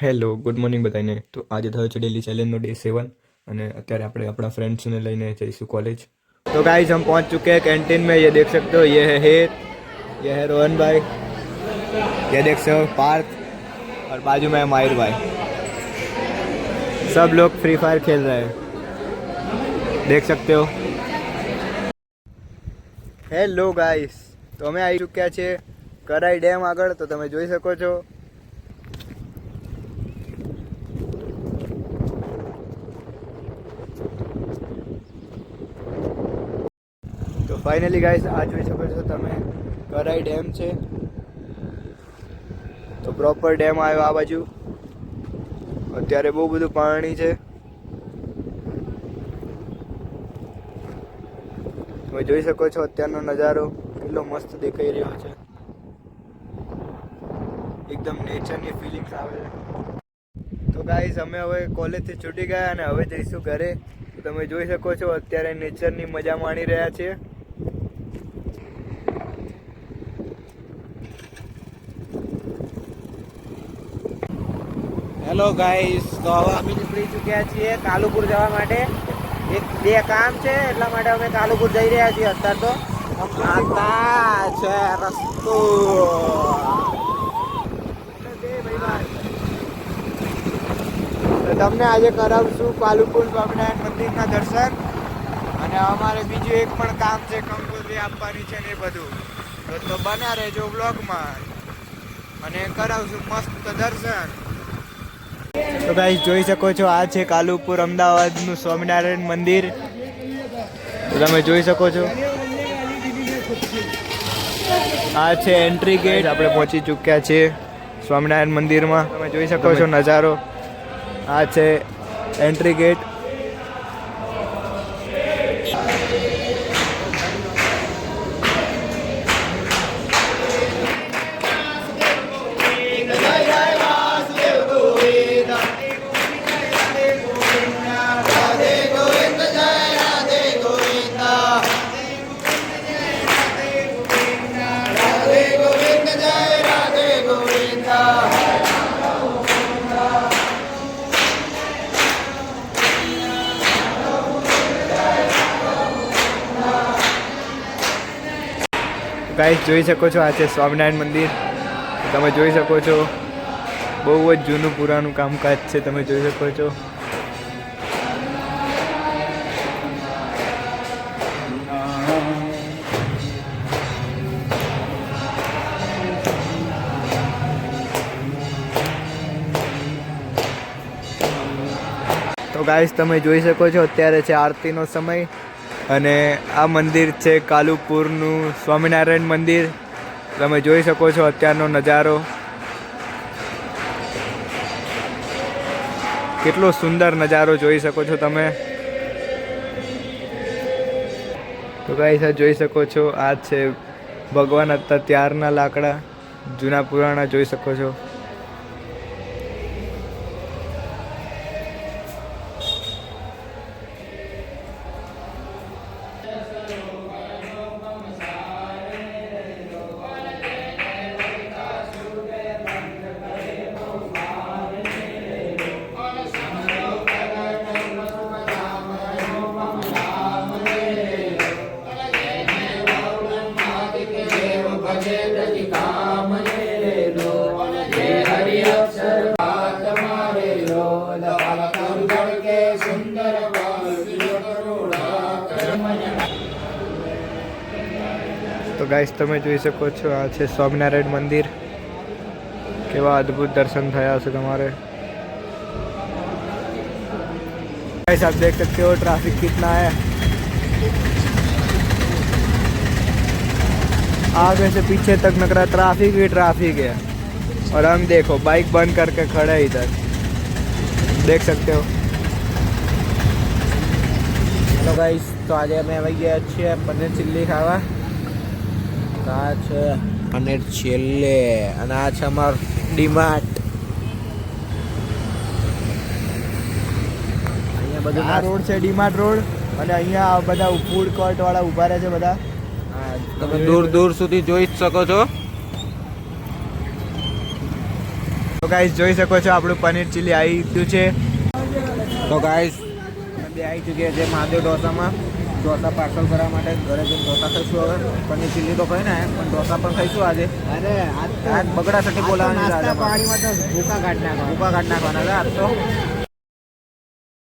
Hello good morning બધાને। તો આજે થયો છે ડેલી ચેલેન્જનો डे 7 અને અત્યારે આપણે આપણા फ्रेंड्स ने લઈને જઈશું कॉलेज। तो गाइस हम पहुंच चुके हैं कैंटीन में। ये देख सकते हो, ये है हेत, ये है रोहन भाई, ये देख सकते हो पार्थ, और बाजू में है माहिर भाई। सब लोग फ्री फायर खेल रहे हैं, देख सकते हो। હેલો ગાઈસ, તો અમે આવી ચૂક્યા છે કરાઈ ડેમ આગળ। તો તમે જોઈ શકો છો तो फाइनली गाइस आज જોઈ શકો છો તમે કરાઈ ડેમ છે। તો પ્રોપર ડેમ આવ્યો આ બાજુ। અત્યારે બહુ બધું પાણી છે। તમે જોઈ શકો છો અત્યારનો નજારો કેટલો મસ્ત દેખાઈ રહ્યો છે। એકદમ નેચરની ફિલિંગ્સ આવે છે। તો ગાઈસ અમે હવે કોલેજથી છૂટી ગયા અને હવે જઈશું ઘરે। તો તમે જોઈ શકો છો અત્યારે નેચરની મજા માણી રહ્યા છીએ। હેલો ગાઈસ, તો હવે અમે નીકળી ચૂક્યા છીએ કાલુપુર જવા માટે। એક બે કામ છે એટલા માટે અમે કાલુપુર જઈ રહ્યા છીએ। અત્યારે તો આતા છે રસ્તો। તમને આજે કરાવશું કાલુપુર સ્વામિનારાયણ મંદિરના દર્શન, અને અમારે બીજું એક પણ કામ છે, કંકોત્રી આપવાની છે ને એ બધું। તો બન્યા રહેજો બ્લોગમાં અને કરાવશું મસ્ત દર્શન। તો ગાઈસ જોઈ શકો છો આ છે કાલુપુર અમદાવાદનું સ્વામિનારાયણ મંદિર। તો તમે જોઈ શકો છો આ છે એન્ટ્રી ગેટ। આપણે પહોંચી ચૂક્યા છીએ સ્વામિનારાયણ મંદિરમાં। તમે જોઈ શકો છો નજારો, આ છે એન્ટ્રી ગેટ। ગાઈસ જોઈ શકો છો આ છે સ્વામિનારાયણ મંદિર। તમે જોઈ શકો છો બહુ જ જૂનું પુરાણું કામકાજ છે। તમે જોઈ શકો છો તો ગાઈસ તમે જોઈ શકો છો અત્યારે છે આરતીનો સમય, અને આ મંદિર છે કાલુપુરનું સ્વામિનારાયણ મંદિર। તમે જોઈ શકો છો અત્યારનો નજારો કેટલો સુંદર નજારો જોઈ શકો છો તમે। તો ગાઈસ આ જોઈ શકો છો આ છે ભગવાન હતા ત્યારના લાકડા, જૂના પુરાણા જોઈ શકો છો। તો ગાઈસ તમે જોઈ શકો છો આ છે સ્વામિનારાયણ મંદિર। કેવા અદ્ભુત દર્શન થયા હશે તમારે। गाइस आप देख सकते हो ट्रैफिक कितना है, आगे से पीछे तक लग रहा ट्रैफिक ही ट्रैफिक है। और हम देखो बाइक बंद करके खड़े इधर, देख सकते हो। હેલો ગાઈસ, તો આજે અમે આવી ગયા છીએ પનીર ચીલ્લી ખાવા। તો આ છે પનીર ચીલ્લી અને આ છે અમાર ડીમાર્ટ। અહીંયા બધું આ રોડ છે ડીમાર્ટ રોડ, અને અહીંયા બધા ફૂડ કોર્ટ વાળા ઊભા રહે છે બધા। તમે દૂર દૂર સુધી જોઈ જ શકો છો। તો ગાઈસ જોઈ શકો છો આપણું પનીર ચીલી આવી ગયું છે. તો ગાઈસ બે આવી ચૂક્યા છે મહાદેવ ઢોસામાં. ઢોસા પાર્સલ કરવા માટે ઘરે જઈને ઢોસા ખાઈશું. હવે પનીર ચીલી તો કઈ ને પણ ઢોસા પણ ખાઈશું આજે. અરે આજ બગડાसाठी બોલાવવાની નાસ્તા પાણીમાં તો ભૂકા કાઢ નાખવાના આજ તો